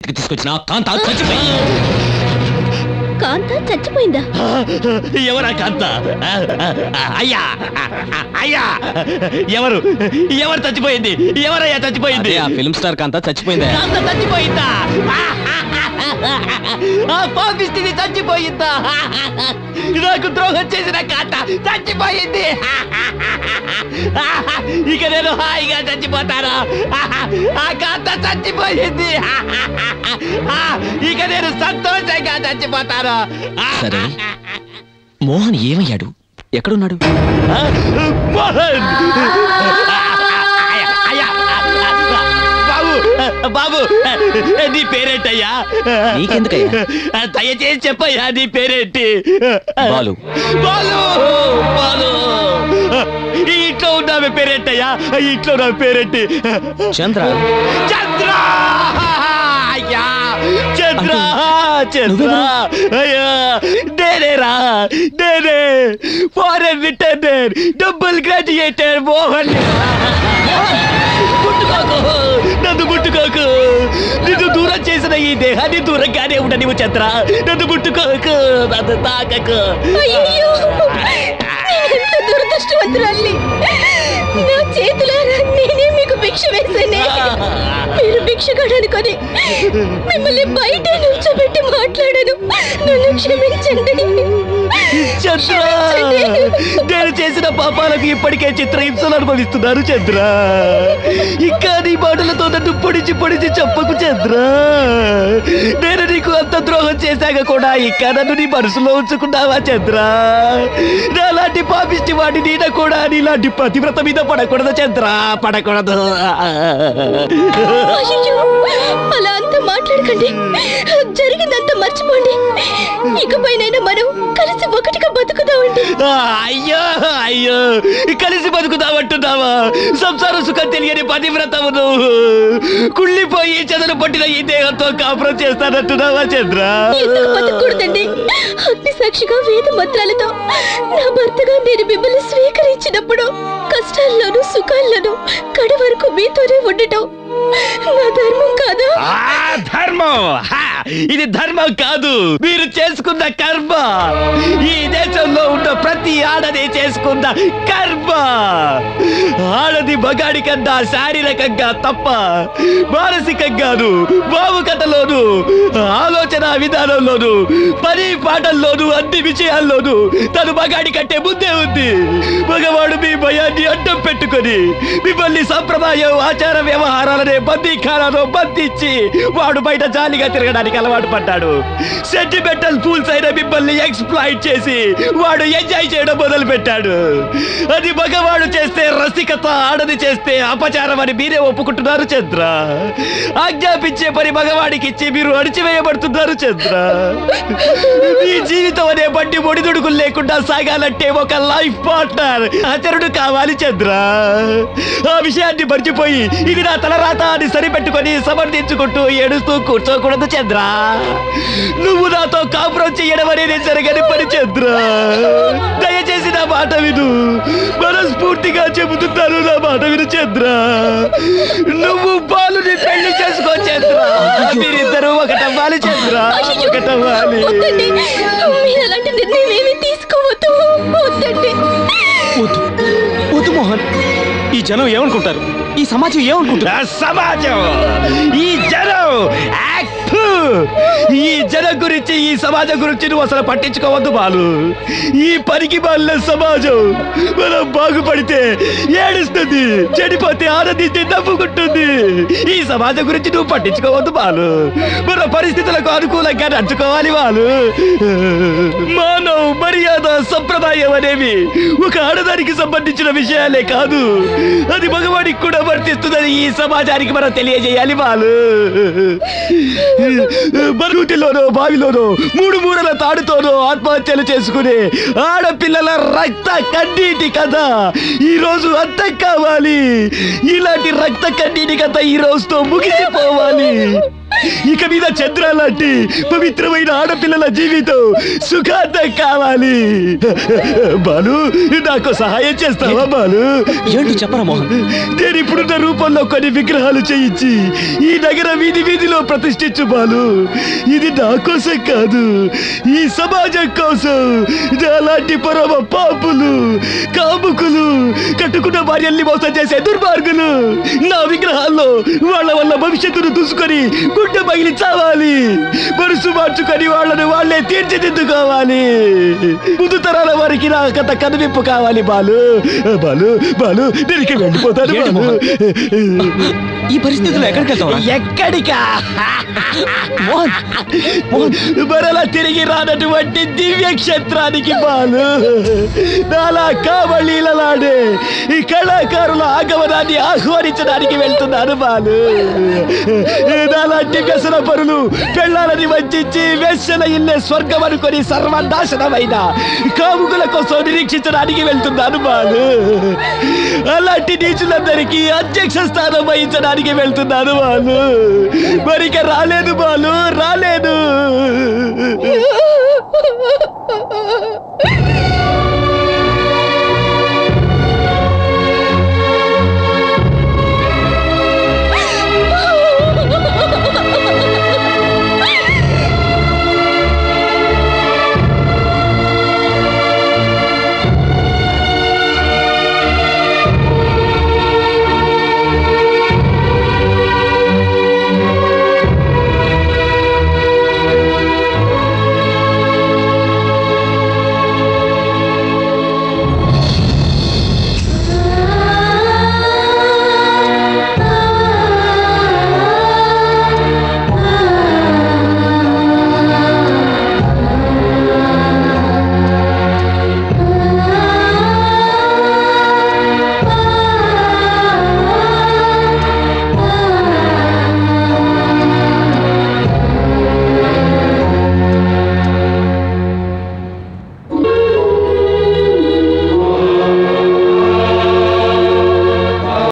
తీసుకొచ్చిన కాంత చచ్చిపోయింది. కాంత చచ్చిపోయిందా? ఎవరా కాంత? అయ్యా అయ్యా ఎవరు ఎవరు చచ్చిపోయింది? ఎవరయ్యా చచ్చిపోయింది? ఆ ఫిల్మ్ స్టార్ కాంత చచ్చిపోయిందా? కాంత చచ్చిపోయిందా? ఆ పాపిష్టిది చచ్చిపోయిందా? నాకు ద్రోహం చేసిన కాంత చచ్చిపోయింది. ఇక నేను హాయిగా చచ్చిపోతాను. ఆ కాంత చచ్చిపోయింది. ఇక నేను సంతోషంగా చచ్చిపోతాను. సరే, మోహన్ ఏమయ్యాడు? ఎక్కడున్నాడు? మోహన్ బాబు, నీ పేరేంటయ్యా? నీకెందుకయ్యా? దయచేసి చెప్పయ్యా, నీ పేరేంటి? బాలు. బాలు బాలు. ఈ ఇంట్లో ఉన్నామే పేరేంటయ్యా? ఈ ఇంట్లో నా పేరేంటి? చంద్ర. చంద్ర అయ్యా, చంద్ర చంద్ర అయ్యా, నేనేరా నేనే. Foreign returner, double graduator Mohan. ముట్టుకోకు, నన్ను ముట్టుకోకు. నిన్ను దూరం చేసిన ఈ దేహాన్ని దూరంగానే ఉండ నీవు చంద్ర. నన్ను ముట్టుకోకు, నన్ను తాకకు. అయ్యో, ఎంత దురదృష్టవంతురాల్ని. నా చేతులారా నేనే మీకు భిక్ష వేశానే. మీరు భిక్షగాడు అనుకొని మిమ్మల్ని బయట నుంచోబెట్టి మాట్లాడాను. నన్ను క్షమించండి చంద్ర. నేను చేసిన పాపాలకు ఇప్పటికే చిత్రహింసలు అనుభవిస్తున్నారు చంద్ర. ఇంకా నీ మాటలతో నన్ను పొడిచి పొడిచి చెప్పకు చంద్ర. నేను నీకు అంత ద్రోహం చేశాక కూడా ఇంకా నన్ను నీ మనసులో ఉంచుకున్నావా చంద్ర? నాలాంటి పాపిష్టి వాడి నీడ కూడా నీలాంటి పతివ్రత మీద పడకూడదు చంద్ర, పడకూడదు. అలా అంతా మాట్లాడకండి. జరిగిందంతా మర్చిపోండి. ఇకపైనైనా మనం కలిసి ఒకటిగా బతుకుదామండి. అయ్యో అయ్యో, కలిసి బతుకుదామంటున్నావా? సంసార సుఖం తెలియని పతివ్రతము నువ్వు. కుళ్ళిపోయి చెదలు పట్టిన ఈ దేహంతో కాపురం చేస్తానంటున్నావా చంద్ర? ఎందుకు బతకూడదండి? అగ్ని సాక్షిగా వేద మంత్రాలతో నా భర్తగా నేను మిమ్మల్ని స్వీకరించినప్పుడు కష్టాల్లోనూ సుఖాల్లోనూ కడ వరకు మీతోనే ఉండటం నా ధర్మం కాదా? ధర్మం? ఇది ధర్మం కాదు, మీరు చేసుకున్న కర్మ. ఈ దేశంలో ఉన్న ప్రతి ఆడది చేసుకున్న కర్మ. ఆడది మగాడి కన్నా శారీరకంగా తప్ప మానసికంగాను, భావుకతలోను, ఆలోచన విధానంలోను, పని పాటల్లోను, అన్ని విషయాల్లోనూ తను మగాడి కంటే ముందే ఉంది. మగవాడు మీ భయాన్ని అడ్డం పెట్టుకొని మిమ్మల్ని సంప్రదాయం, ఆచార వ్యవహారాలనే బందీఖానాలో బంధించి వాడు బయట జాలిగా తిరగడానికి అలవాటు పడ్డాడు. సెంటిమెంటల్ ఫూల్స్ అయిన మిమ్మల్ని ఎక్స్‌ప్లాయిట్ చేసి వాడు ఎంజాయ్ చేయడం మొదలు పెట్టాడు. అది మగవాడు చేస్తే రసికత, ఆడది చేస్తే అపచారం అని మీరే ఒప్పుకుంటున్నారు చంద్ర. ఆజ్ఞాపించే పని మగవాడికి ఇచ్చి మీరు అణిచివేయబడుతున్నారు చంద్ర. మీ జీవితం అనే బండి ఒడిదుడుకులు లేకుండా సాగాలంటే ఒక లైఫ్ పార్ట్నర్, అతరుడు కావాలి చంద్ర. ఆ విషయాన్ని మర్చిపోయి ఇది నా తలరాత అని సరిపెట్టుకొని సమర్థించుకుంటూ ఏడుస్తూ కూర్చోకూడదు చంద్ర. నువ్వు నాతో కాపురం చెయ్యడం అనేది జరగని పని చంద్ర. దయచేసి నా మాట విను, మనస్ఫూర్తిగా చెబుతున్నాను, నా మాట విను చంద్ర. నువ్వు బాలుని పెళ్లి చేసుకో చంద్ర. మీరిద్దరూ ఒకటవ్వాలి చంద్ర, ఒకటవ్వాలి. మీరు అలాంటి నిర్ణయం ఏమీ తీసుకోవద్దు. వద్దండి. వద్దు మోహన్. ఈ జనం ఏమనుకుంటారు? ఈ సమాజం ఏమనుకుంటారు? సమాజం, ఈ జనం, ఈ జనం గురించి, ఈ సమాజం గురించి నువ్వు అసలు పట్టించుకోవద్దు బాలు. ఈ పనికి బాలిన సమాజం మనం బాగుపడితే ఏడుస్తుంది, చెడిపోతే ఆనందించి నవ్వుకుంటుంది. ఈ సమాజం గురించి నువ్వు పట్టించుకోవద్దు బాలు. మన పరిస్థితులకు అనుకూలంగా నడుచుకోవాలి బాలు. మానవ మర్యాద, సంప్రదాయం అనేవి ఒక ఆడదానికి సంబంధించిన విషయాలే కాదు, అది మగవాడికి కూడా వర్తిస్తుందని ఈ సమాజానికి మనం తెలియజేయాలి బాలు. బరువుటిలోనో బావిలోనో మూడు మూడల తాడుతోనో ఆత్మహత్యలు చేసుకునే ఆడపిల్లల రక్త కన్నీటి కథ ఈ రోజు అంతం కావాలి. ఇలాంటి రక్త కన్నీటి కథ ఈ రోజుతో ముగిసిపోవాలి. ఇక మీద చంద్ర లాంటి పవిత్రమైన ఆడపిల్లల జీవితం సుఖాంతం కావాలి. బాలు, నాకు సహాయం చేస్తావా బాలు? ఏంటి చెప్పరా మోహన్? నేను ఇప్పుడున్న రూపంలో కొన్ని విగ్రహాలు చేయించి ఈ నగర వీధి వీధిలో ప్రతిష్ఠించు బాలు. ఇది నా కోసం కాదు, ఈ సమాజం కోసం. అలాంటి పరమ పాపులు, కాముకులు, కట్టుకున్న భార్యల్ని మోసం చేసే దుర్మార్గులు నా విగ్రహాల్లో వాళ్ళ వల్ల భవిష్యత్తును చూసుకొని గుడ్డ పగిలి చావాలి. మనసు మార్చుకొని వాళ్ళని వాళ్ళే తీర్చిదిద్దుకోవాలి. ముందు తరాల వారికి నా కథ కనువిప్పు కావాలి బాలు. బాలు బాలు, నేను వెళ్ళిపోతాను ఏంటి బాలు. ఈ పరిస్థితుల్లో ఎక్కడికి వెళ్తావు? ఎక్కడికా? మోహన్, మోహన్, మరలా తిరిగి రానటువంటి దివ్య క్షేత్రానికి బాలు. నాలా కావళీలలాడే ఈ కళాకారుల ఆగమనాన్ని ఆహ్వానించడానికి వెళ్తున్నాను బాలు. నాలాంటి వ్యసన పరులు పెళ్ళాలని వంచి వేశ్యల ఇల్లే స్వర్గం అనుకొని సర్వనాశనమైన కాముకుల కోసం నిరీక్షించడానికి వెళ్తున్నాను బాలు. అలాంటి నీచులందరికీ అధ్యక్ష స్థానం వహించడానికి వెళ్తున్నాను బాలు. మరిక రాలేదు బాలు, రాలేదు.